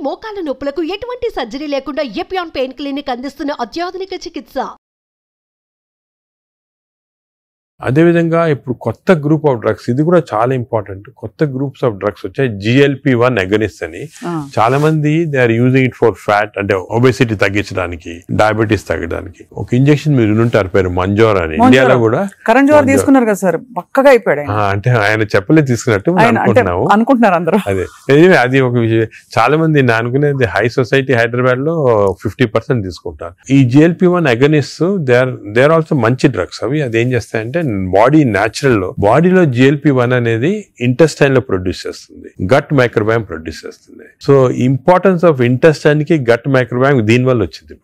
మోకాల నొప్పులకు ఎటువంటి సర్జరీ లేకుండా ఎపియాన్ పెయిన్ క్లినిక్ అందిస్తున్న అత్యాధునిక చికిత్స. అదేవిధంగా ఇప్పుడు కొత్త గ్రూప్ ఆఫ్ డ్రగ్స్, ఇది కూడా చాలా ఇంపార్టెంట్. కొత్త గ్రూప్స్ ఆఫ్ డ్రగ్స్ వచ్చాయి, GLP-1 అగనిస్ట్ అని. చాలా మంది they are using it for fat, అంటే ఒబెసిటీ తగ్గించడానికి, డయాబెటీస్ తగ్గడానికి. ఒక ఇంజెక్షన్ మీరు వినుంటారు, పేరు మంజోర్ అని. ఇండియాలో కూడా కరణ్ జోహర్ తీసుకున్నారు కదా సార్, పక్కగా అయిపోయాడు. అంటే ఆయన చెప్పలేదు తీసుకున్నట్టు అనుకుంటున్నారు అందరూ. అదే అది ఒక విషయం. చాలా మంది నేను అనుకునేది హై సొసైటీ హైదరాబాద్ లో 50% తీసుకుంటారు. ఈ GLP-1 agonist they are also మంచి డ్రగ్స్. అవి అది ఏం చేస్తాయంటే బాడీ న్యాచురల్ లో, బాడీలో GLP-1 అనేది ఇంటెస్టైన్ లో ప్రొడ్యూస్ చేస్తుంది, గట్ మైక్రోబయామ్ ప్రొడ్యూస్ చేస్తుంది. సో ఇంపార్టెన్స్ ఆఫ్ ఇంటెస్టైన్ కి గట్ మైక్రోబయామ్ దీని వల్ల వచ్చింది.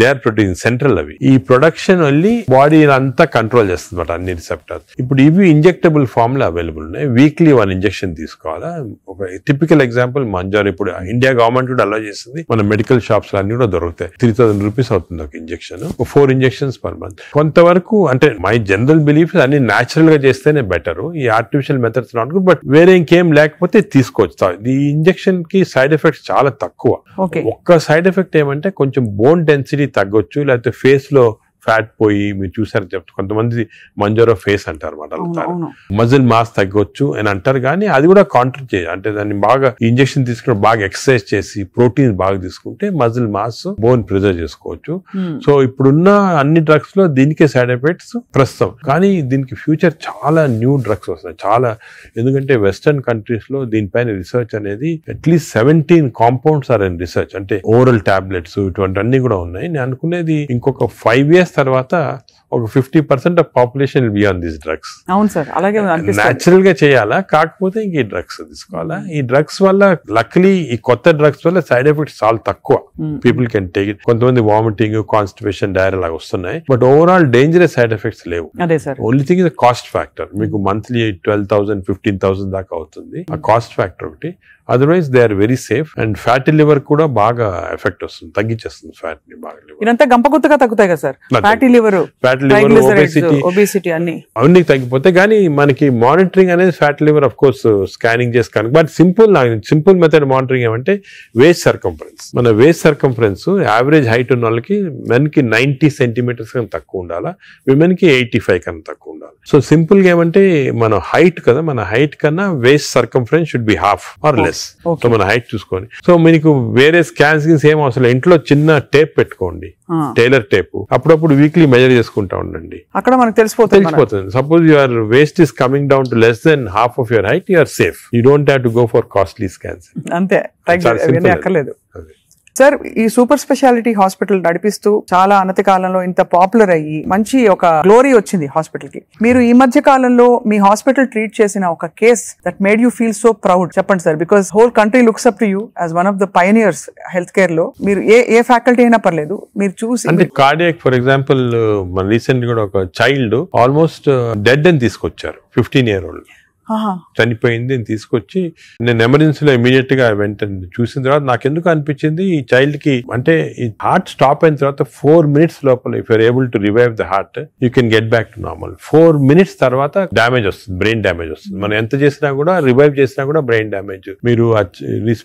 They are producing central. అవి ఈ ప్రొడక్షన్ వెళ్ళి బాడీ అంతా కంట్రోల్ చేస్తుంది అన్ని రిసెప్టర్స్. ఇప్పుడు ఇవి ఇంజెక్టబుల్ ఫామ్ లో అవైలబుల్ ఉన్నాయి. వీక్లీ 1 ఇంజెక్షన్ తీసుకోవాలా. ఒక టిపికల్ ఎగ్జాంపుల్ మంజార్. ఇప్పుడు ఇండియా గవర్నమెంట్ కూడా అలౌ చేస్తుంది, మన మెడికల్ షాప్స్ అన్ని కూడా దొరుకుతాయి. 3000 రూపీస్ అవుతుంది ఒక ఇంజెక్షన్, 4 ఇంజెక్షన్స్ పర్ మంత్. కొంతవరకు అంటే మై జనరల్ బిలీఫ్ అన్ని న్యాచురల్ గా చేస్తేనే బెటర్. ఈ artificial methods not good, but వేరే ఇంకేం లేకపోతే తీసుకోవచ్చు. ఈ ఇంజెక్షన్ కి సైడ్ ఎఫెక్ట్స్ చాలా తక్కువ. ఒక్క సైడ్ ఎఫెక్ట్ ఏమంటే కొంచెం బోన్ డెన్సిటీ తగ్గొచ్చు, లేకపోతే ఫేస్ లో ఫ్యాట్ పోయి, మీరు చూసారు చెప్తారు కొంతమంది మంజోరో ఫేస్ అంటారు అన్నమాట, మజిల్ మాస్ తగ్గొచ్చు అని అంటారు. కానీ అది కూడా కాంట్రీ చేయాలి. అంటే దాన్ని బాగా ఇంజెక్షన్ తీసుకుని బాగా ఎక్సర్సైజ్ చేసి ప్రోటీన్ బాగా తీసుకుంటే మజిల్ మాస్, బోన్ ప్రిజర్వ్ చేసుకోవచ్చు. సో ఇప్పుడున్న అన్ని డ్రగ్స్ లో దీనికే సైడ్ ఎఫెక్ట్స్ ప్రస్తుతం. కానీ దీనికి ఫ్యూచర్ చాలా న్యూ డ్రగ్స్ వస్తాయి చాలా. ఎందుకంటే వెస్టర్న్ కంట్రీస్ లో దీనిపైన రీసెర్చ్ అనేది at least 17 compounds are in research. అంటే ఓరల్ టాబ్లెట్స్ ఇటువంటి అన్ని కూడా ఉన్నాయి. నేను అనుకునేది ఇంకొక 5 years తర్వాత ఒక 50% of population will be on this drugs. అవును సార్, అలాగే న్యాచురల్ గా చేయాలా, కాకపోతే ఇంక ఈ డ్రగ్స్ తీసుకోవాలా. ఈ డ్రగ్స్ వల్ల లక్లీ ఈ కొత్త డ్రగ్స్ వల్ల సైడ్ ఎఫెక్ట్స్ చాలా తక్కువ. People can take it. కొంతమంది వామిటింగ్, కాన్స్టిపేషన్, డైరియా లాగా వస్తున్నాయి, but overall dangerous side effects లేవు. Only thing is cost factor. మీకు మంత్లీ 12,000 15,000 దాకా అవుతుంది. ఆ కాస్ట్ ఫ్యాక్టర్ ఒకటి. Otherwise they are very safe. And fatty liver కూడా బాగా ఎఫెక్ట్ వస్తుంది, తగ్గించేస్తుంది ఫ్యాట్ ని బాగా. ఇదంతా గంపగుత్తగా తగ్గుతాయి కదా సార్, ఫ్యాటీ లివర్, ఒబేసిటీ అన్ని తగ్గిపోతాయి. కానీ మనకి మానిటరింగ్ అనేది fatty liver of course scanning చేసి కనుక. బట్ సింపుల్ మెథడ్ మానిటరింగ్ ఏమంటే వేస్ట్ సర్కంఫరెన్స్. మన వేస్ట్ సర్కంఫరెన్స్ యావరేజ్ హైట్ ఉన్న వాళ్ళకి మెన్ కి 90 సెంటీమీటర్స్ కన్నా తక్కువ ఉండాలా, విమెన్ కి 85 కన్నా తక్కువ ఉండాలి. సో సింపుల్ గా ఏమంటే మన హైట్ కదా, మన హైట్ కన్నా waist circumference should be half or less. So మన హైట్ చూసుకొని. సో మీకు వేరే స్కాన్స్ ఏం అవసరం, ఇంట్లో చిన్న టేప్ పెట్టుకోండి, టైలర్ టేప్. అప్పుడప్పుడు వీక్లీ మెజర్ చేసుకుంటా ఉండండి, అక్కడ మనకు తెలిసిపోతుంది. Suppose your waist is coming down to less then half of your height, you are safe. You don't have to go for costly scans. అంతే, అక్కర్లేదు. సార్, ఈ సూపర్ స్పెషాలిటీ హాస్పిటల్ నడిపిస్తూ చాలా అనతి కాలంలో ఇంత పాపులర్ అయ్యి మంచి ఒక గ్లోరీ వచ్చింది హాస్పిటల్ కి. మీరు ఈ మధ్య కాలంలో మీ హాస్పిటల్ ట్రీట్ చేసిన ఒక case that made you feel so proud చెప్పండి sir. Because whole country looks up to you as one of the pioneers health care లో. మీరు ఏ ఫ్యాకల్టీ అయినా పర్లేదు, మీరు చూసి. అంటే కార్డియాక్ ఫర్ ఎగ్జాంపుల్, మన రీసెంట్ కూడా ఒక చైల్డ్ ఆల్మోస్ట్ డెడ్ అని తీసుకొచ్చారు, 15-year-old చనిపోయింది అని తీసుకొచ్చి నేను ఎమర్జెన్సీలో ఇమీడియట్ గా వెంటనే చూసిన తర్వాత నాకు ఎందుకు అనిపించింది, ఈ చైల్డ్ కి అంటే ఈ హార్ట్ స్టాప్ అయిన తర్వాత 4 minutes లోపల if you're able to revive the heart you can get back to normal. 4 minutes తర్వాత డ్యామేజ్ వస్తుంది, బ్రెయిన్ డ్యామేజ్ వస్తుంది. మనం ఎంత చేసినా కూడా, రివైవ్ చేసినా కూడా బ్రెయిన్ డ్యామేజ్. మీరు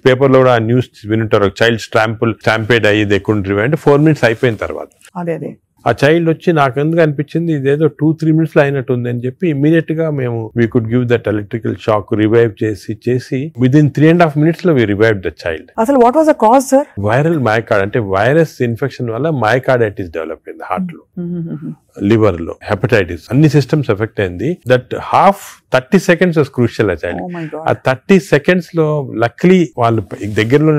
పేపర్ లో కూడా న్యూస్ వినుంటారు, చైల్డ్ స్టాంపేడ్ అయ్యి దే కుడెంట్ రివైవ్ అంటే 4 minutes అయిపోయిన తర్వాత. అదే ఆ చైల్డ్ వచ్చి నాకు ఎందుకు అనిపించింది ఇదేదో 2-3 minutes లో అయినట్టు ఉంది అని చెప్పి ఇమీడియట్ గా మేము we could give that electrical shock, revive చేసి విదిన్ 3.5 minutes లో వి రివైవ్ ద చైల్డ్. అసలు what was the cause sir? Viral myocard, అంటే వైరస్ ఇన్ఫెక్షన్ వల్ల మయోకార్డైటిస్ డెవలప్ అయింది హార్ట్ లో, లివర్ లో, హెపటైటిస్, అన్ని సిస్టమ్స్ ఎఫెక్ట్ అయింది. దట్ 30 seconds వాస్ క్రూషియల్ ఆ చైల్డ్. ఆ 30 seconds లో లక్లీ వాళ్ళు దగ్గరలో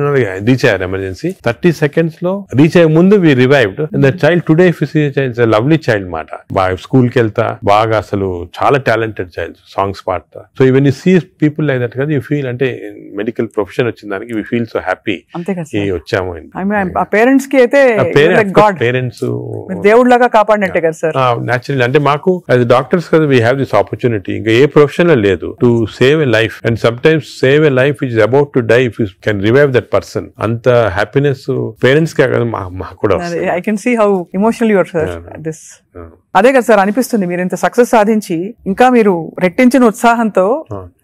రీచ్ అయ్యారు ఎమర్జెన్సీ. 30 seconds లో రీచ్ అయ్యే ముందు we revived. The child today lovely child మాట. బాగా స్కూల్ కి వెళ్తా, బాగా అసలు చాలా టాలెంటెడ్ చైల్డ్, సాంగ్స్ పాడతా. So even you see people like that కదా, యూ ఫీల్ అంటే మెడికల్ ప్రొఫెషన్ వచ్చిన దానికి వి ఫీల్ సో హ్యాపీ వచ్చాము. పేరెంట్స్ కి అయితే పేరెంట్స్ దేవుడిలాగా కాపాడినట్టే కదా సార్. న్యాచురల్ అంటే మాకు యాజ్ డాక్టర్స్ కదా వీ హ్యావ్ దిస్ ఆపర్చునిటీ. ఇంకా ఏ ప్రొఫెషన్ లో లేదు, to save a life. And sometimes save a life is about to die if you can revive that person. అంత హ్యాపీనెస్ పేరెంట్స్ కే కదా మాకు కూడా. I can see how emotional you are sir. This అదే కదా sir అనిపిస్తుంది, మీరు ఇంత సక్సెస్ సాధించి ఇంకా మీరు రెట్టించిన ఉత్సాహంతో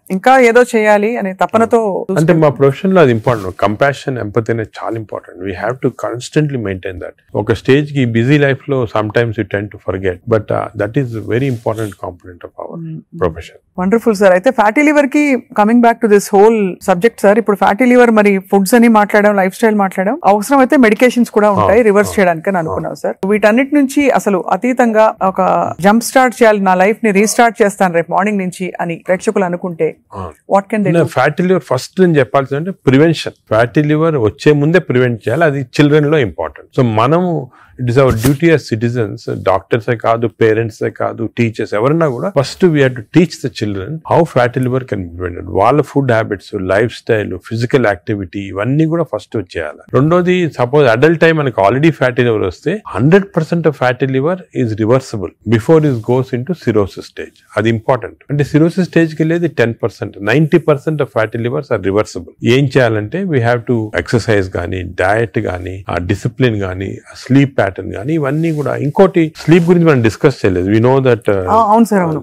ఇంకా ఏదో చేయాలి అనే తపనతో అంటే మా ప్రొఫెషన్ లో అది ఇంపార్టెంట్. కంపాషన్, ఎంపతి అనేది చాలా important. We have to constantly maintain that. ఒక స్టేజ్ కి బిజీ లైఫ్ లో some times you tend to forget, but that is very important component of our profession. Wonderful sir. అయితే fatty liver కి coming back to this whole subject sir, ఇప్పుడు fatty liver మరి foods అని మాట్లాడడం, life style మాట్లాడడం, అవసరం అయితే medications కూడా ఉంటాయి రివర్స్ చేయడానికి అని అనుకున్నాం సార్. వీటన్నిటి నుంచి అసలు అతీతంగా ఒక జంప్ స్టార్ట్ చేయాలి, నా లైఫ్ ని రీస్టార్ట్ చేస్తాను రేపు మార్నింగ్ నుంచి అని ప్రేక్షకులు అనుకుంటే what can they? Fatty liver first నేను చెప్పాల్సింది అంటే ప్రివెన్షన్. ఫ్యాటీ లివర్ వచ్చే ముందే ప్రివెంట్ చేయాలి. అది చిల్డ్రన్ లో ఇంపార్టెంట్. సో మనము it is our duty as citizens, డాక్టర్సే కాదు, పేరెంట్సే కాదు, టీచర్స్ ఎవరన్నా కూడా first we have to teach the children how fatty liver can be prevented. వాళ్ళ food habits, lifestyle, physical activity ఇవన్నీ కూడా ఫస్ట్ వచ్చేయాలి. రెండోది, సపోజ్ అడల్ట్ టైం మనకి ఆల్రెడీ ఫ్యాటీ లివర్ వస్తే 100% of fatty liver is reversible before is goes into cirrhosis stage. అది important. అంటే cirrhosis స్టేజ్కి వెళ్ళేది 10%, 90% of fatty livers are reversible. ఏం చేయాలంటే వీ హ్యావ్ టు ఎక్సర్సైజ్ కానీ, డయట్ కానీ, ఆ డిసిప్లిన్ కానీ, స్లీప్ ప్యాటర్న్ కానీ, ఇవన్నీ కూడా. ఇంకోటి, స్లీప్ గురించి మనం డిస్కస్ చేయలేదు. వి నో దట్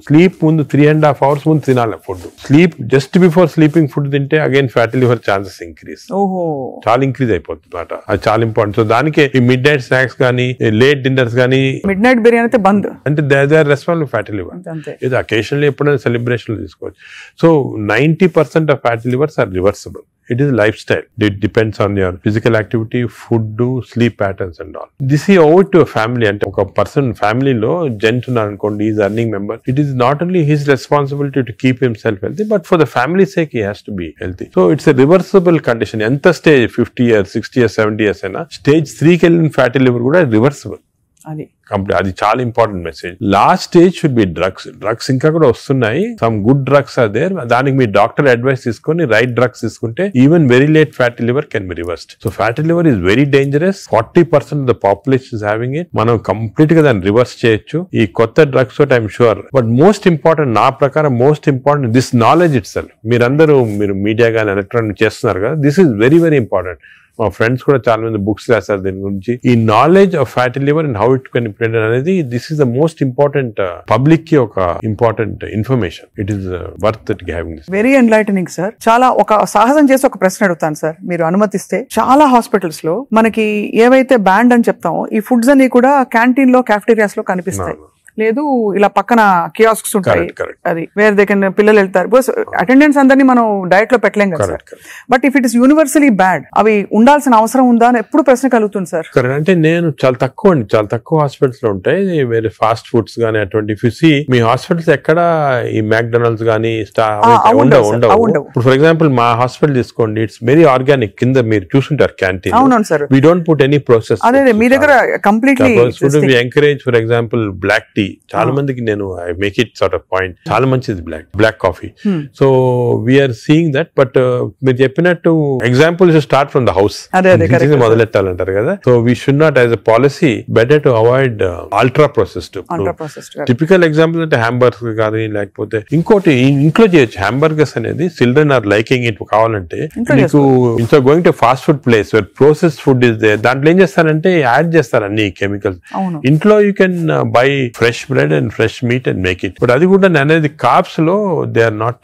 స్లీప్ ముందు 3.5 hours ముందు తినాలి food. Sleep just before sleeping food తింటే again fatty liver chances increase, చాలా ఇంక్రీజ్ అయిపోతుంది అన్నమాట. అది చాలా ఇంపార్టెంట్. సో దానికి ఈ మిడ్ నైట్ స్నాక్స్ కానీ, లేట్ డిన్నర్స్ కానీ, మిడ్ నైట్ బిర్యానీ అయితే బంద్, అంటే they are responsible fatty liver. ఇది అకేషన్లీ ఎప్పుడైనా సెలబ్రేషన్ తీసుకోవచ్చు. So 90% of fatty livers are reversible. It is lifestyle. It depends on your physical activity, food, sleep patterns and all. This is over to a family. And a person family lo gent unnarukondi, is earning member. It is not only his responsibility to keep himself healthy, but for the family's sake he has to be healthy. So it's a reversible condition. Enta stage 50 years, 60 years, 70 years aina stage 3 ki ellin fatty liver kuda reversible. అది చాలా important message. Last stage should be drugs ఇంకా కూడా వస్తున్నాయి. Some good drugs are there. దానికి మీ doctor advice తీసుకొని right drugs తీసుకుంటే even very late fatty liver can be reversed. So fatty liver is very dangerous. 40% of the population is having it. మనం complete గా దాన్ని రివర్స్ చేయొచ్చు ఈ కొత్త డ్రగ్స్ తోటి, I'm sure. But most important, నా ప్రకారం most important this knowledge it self. మీరు మీడియా కానీ ఎలక్ట్రానిక్ చేస్తున్నారు కదా, this is very very important. మా ఫ్రెండ్స్ కూడా చాలా మంది బుక్స్ రాశారు దీని గురించి. ఈ knowledge of fatty liver and how it can be prevented అనేది, this is the most important public కి ఒక important information. It is worth it having this. Very enlightening sir. చాలా ఒక సాహసం చేసి ఒక ప్రశ్న అడుగుతాను సార్, మీరు అనుమతిస్తే. చాలా హాస్పిటల్స్ లో మనకి ఏవైతే బ్యాండ్ అని చెప్తామో ఈ ఫుడ్స్ అన్ని కూడా క్యాంటీన్ లో, క్యాఫ్టేరియాస్ లో కనిపిస్తాయి. లేదు ఇలా పక్కన కియాస్క్స్ ఉంటాయి, అది వేర్ దే కెన్, పిల్లలు వెళ్తారు. బికాస్ అటెండెన్స్ అందరినీ మనం డయట్ లో పెట్టలేం కదా sir. But if it is universally bad, అవి ఉండాల్సిన అవసరం ఉందా అని ఎప్పుడు ప్రశ్న కలుగుతుంది సార్. అంటే నేను చాలా తక్కువ హాస్పిటల్స్ లో ఉంటాయి వేరే ఫాస్ట్ ఫుడ్స్ గానీ అటువంటి. మీ హాస్పిటల్స్ ఎక్కడ ఈ మ్యాక్డొనాల్డ్స్ గానీ ఉండవు. ఇప్పుడు ఫర్ ఎగ్జాంపుల్ మా హాస్పిటల్ తీసుకోండి, ఇట్స్ వెరీ ఆర్గానిక్. కింద మీరు చూసుంటారు క్యాంటీన్. అవును sir. We don't put any process. అదే మీ దగ్గర completely we encourage. For example black tea, చాలా మందికి నేను I make it sort of point, చాలా మంచిది black coffee. So we're seeing that. But మీరు చెప్పినట్టు example start from the house మొదలెట్టాలంటారు కదా. So we should not, as a policy, better to avoid ultra processed. Typical example అంటే hamburger కానీ, లేకపోతే ఇంకోటి ఇంట్లో చేయొచ్చు. హ్యాంబర్గర్స్ అనేది చిల్డ్రన్ ఆర్ లైకింగ్ ఇట్. కావాలంటే మీకు ఇంట్లో going to fast food place where processed food is there, దాంట్లో ఏం చేస్తారంటే యాడ్ చేస్తారు అన్ని కెమికల్స్. ఇంట్లో you can buy fresh bread and fresh meat and make it. But అది కూడా అనేది carbs లో they are not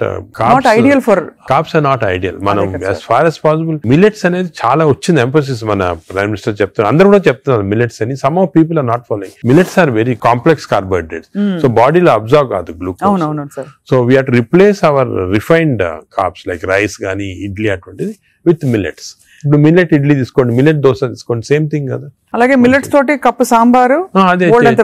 ideal for carbs are not ideal. మనం as far as possible millets అనేది చాలా వచ్చింది emphasis. మన ప్రైమ్ మినిస్టర్ చెప్తున్నారు, అందరూ కూడా చెప్తున్నారు millets అని. some of people are not following. Millets are very complex carbohydrates. So బాడీలో అబ్జార్బ్ కాదు glucose. So we have to replace our refined carbs like rice గానీ, ఇడ్లీ అటువంటిది with millets. ఇప్పుడు మిల్లెట్ ఇడ్లీ తీసుకోండి, మిల్లెట్ దోశ తీసుకోండి, సేమ్ థింగ్ కదా. అలాగే మిల్లెట్స్ తోటి కప్పు సాంబారు,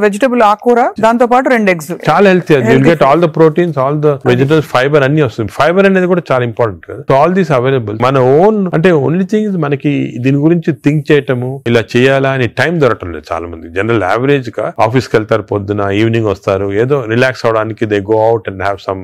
వెజిటబుల్ ఆకుకూర, దాంతో పాటు 2 eggs, చాలా healthy. You'll get all the proteins, all the vegetables, fibre అన్ని వస్తుంది. ఫైబర్ అనేది కూడా చాలా ఇంపార్టెంట్ కదా. So all these available. మన ఓన్ అంటే ఓన్లీ థింగ్ మనకి దీని గురించి థింక్ చేయటము, ఇలా చేయాలా అని టైం దొరకటం లేదు చాలా మంది. జనరల్ యావరేజ్ గా ఆఫీస్కి వెళ్తారు, పొద్దున ఈవినింగ్ వస్తారు, ఏదో రిలాక్స్ అవడానికి they go out and have some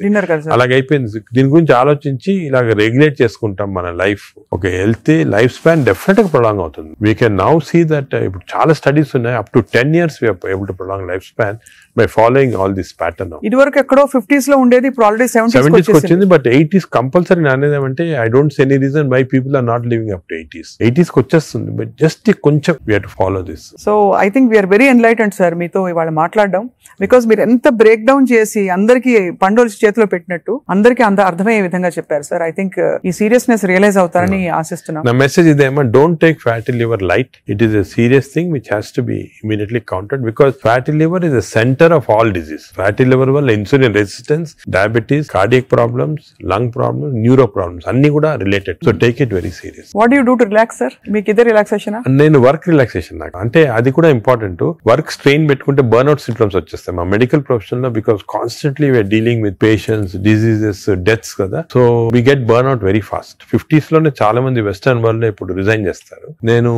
dinner. అలాగే అయిపోయింది. దీని గురించి ఆలోచించి ఇలాగ రెగ్యులేట్ చేసుకుంటాం మన లైఫ్. ఒక హెల్తీ లైఫ్ స్పాన్ డెఫినెట్ గా ప్రొలాంగ్ అవుతుంది. We can now see that ఇప్పుడు చాలా స్టడీస్ ఉన్నాయి, up to 10 years we are able to prolong life span by following all this pattern now. ఇది వరకు ఎక్కడో 50s లో ఉండేది, ఇప్పుడు ఆల్రెడీ 70s వచ్చింది, బట్ 80s కంపల్సరీ అనేదేమంటే I don't see any reason why people are not living up to 80s కి వచ్చేస్తుంది, బట్ జస్ట్ కొంచెం we have to follow this. So I think we're very enlightened sir మీతో ఇవాళ మాట్లాడడం, because మీరు ఎంత break down చేసి అందరికి పండోలు చేతిలో పెట్టినట్టు అందరికి అర్థమయ్యే విధంగా చెప్పారు సార్. ఐ థింక్ ఈ సీరియస్నెస్ రియలైజ్ అవుతారని ఆశిస్తున్నాను. నా మెసేజ్ ఇదేమో, don't take fatty liver light. It is a serious thing which has to be immediately counted, because fatty liver is the centre of all disease. Fatty liver వల్ల insulin resistance, diabetes, cardiac problems, lung problems, neuro problems అన్ని కూడా related. So take it very serious. What do you do to relax sir? మీకు ఇదే relaxation? నేను work relaxation, నాకు అంటే అది కూడా ఇంపార్టెంట్. వర్క్ స్ట్రెయిన్ పెట్టుకుంటే బర్న్అవుట్ సింప్టమ్స్ వచ్చేస్తాయి మా మెడికల్ ప్రొఫెషన్ లో, because constantly we're dealing with patients, diseases, deaths కదా. So we get burnout very fast. 50s లోనే చాలా మంది వెస్టర్న్ వరల్డ్ లో ఇప్పుడు రిజైన్ చేస్తారు. నేను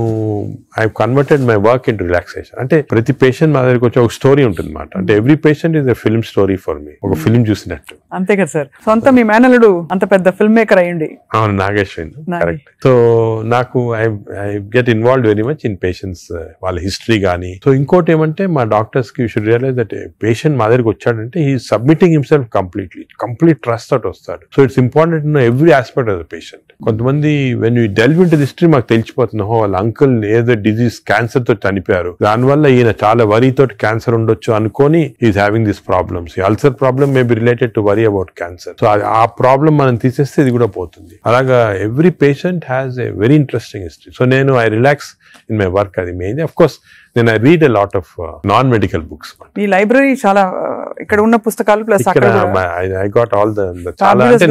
I converted my work in relaxation. అంటే ప్రతి పేషెంట్ మా దగ్గరికి వచ్చి ఒక స్టోరీ ఉంటుంది అన్నమాట. అంటే every patient is a film story for me, ఒక ఫిల్మ్ చూసినట్టు. అంతే కదా సార్. సొంత మీ మేనల్లుడు అంత పెద్ద ఫిల్మ్ మేకర్ అయ్యండి. అవును, నాగేశ్వరి, కరెక్ట్. సో నాకు I get involved very much in patients, వాళ్ళ హిస్టరీ కానీ. సో ఇంకోటి ఏమంటే మా డాక్టర్స్ కి you should realise that patient మా దగ్గరికి వచ్చాడంటే he submitting himself complete trust తోటి వస్తాడు. So it's important know every aspect of the patient. కొంతమంది when you delve into the history మాకు తెలిసిపోతుంది, వాళ్ళ అంకుల్ ఏదో డిజీజ్ క్యాన్సర్ తో చనిపోయారు, దానివల్ల ఈయన చాలా వరీ తోటి క్యాన్సర్ ఉండొచ్చు అనుకొని is having this problems. Ulcer problem may be related to worry about cancer. So ఆ ప్రాబ్లమ్ మనం తీసేస్తే ఇది కూడా పోతుంది. అలాగా every patient has a very interesting history. So నేను I relax in my work, అది మెయిన్. అఫ్ కోర్స్ నేను I read a lot of non medical books. మీ లైబ్రరీ చాలా, ఇక్కడ ఉన్న పుస్తకాలు plus I got all the చాలా, అంటే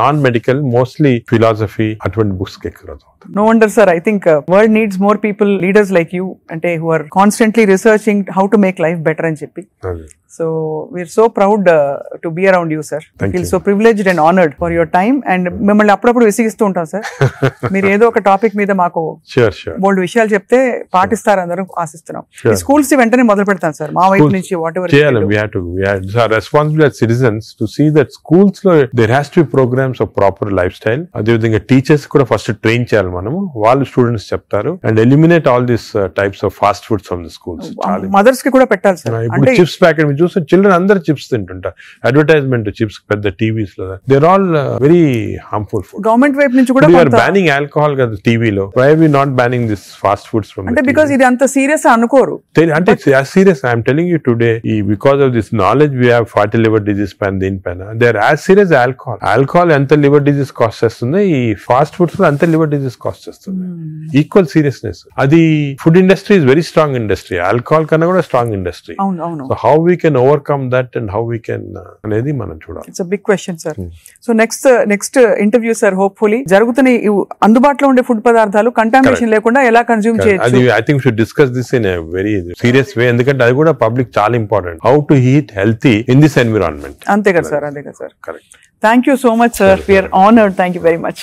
నాన్ మెడికల్, మోస్ట్లీ ఫిలాసఫీ అటువంటి బుక్స్ ఎక్కువ. No wonder sir, I think world needs more people, leaders like you, ante who are constantly researching how to make life better అని చెప్పి. So we're so proud to be around you sir. I feel so privileged and honored for your time, and మిమ్మల్ని అప్పుడప్పుడు విసిగిస్తూ ఉంటాం sir. మీరు ఏదో ఒక topic మీద మాకు బోల్డ్ విషయాలు చెప్తే పాటిస్తారు అందరూ ఆశిస్తున్నాం. ఈ స్కూల్స్ వెంటనే మొదలు పెడతాం సార్ మా వైపు నుంచి. What ever we are responsible as citizens to see that schools లో there has to be programs of proper lifestyle. అదే విధంగా టీచర్స్ కూడా ఫస్ట్ ట్రైన్ చేయాలి మనము, వాళ్ళు స్టూడెంట్స్ చెప్తారు. And eliminate all this types of fast foods from the schools. Mothers కి కూడా పెట్టాలి సార్. ఇప్పుడు చిప్స్ ప్యాకెట్ మీరు చూస్తే చిల్డ్రన్ అందరు చిప్స్ తింటుంటారు. అడ్వర్టైజ్మెంట్ చిప్స్ పెద్ద టీవీస్ లో, they are all very harmful food. Government వైపు నుంచి కూడా బ్యానింగ్ ఆల్కహాల్ కదా టీవీలో. Why are we not banning this fast foods from? అంటే బికాజ్ ఇది అంత సీరియస్ అనుకోరు. అంటే serious I'm telling you today, because of this knowledge we have fatty liver disease పైన దీనిపైన they are as serious alcohol ఎంత లివర్ డిజీస్ కాస్ట్ చేస్తుంది, ఈ ఫాస్ట్ ఫుడ్స్ లో అంత లివర్ డిజీస్ కాస్ట్ చేస్తుంది. Equal seriousness. అది food industry is very strong industry, alcohol కన్నా కూడా strong industry. So how we can overcome that and how we can అనేది మనం చూడాలి. It's a big question sir. So next interview sir, hopefully జరుగుతున్న అందుబాటులో ఉండే food పదార్థాలు కంటామినేషన్ లేకుండా ఎలా కన్జ్యూమ్ చేయొచ్చు. I think should discuss this in a very serious way, ఎందుకంటే అది కూడా పబ్లిక్ చాలా important. How to eat healthy in this environment. అంతే కదా సార్, అంతే కదా sir. Correct. Thank you so much sir. We're honoured. Thank you very much.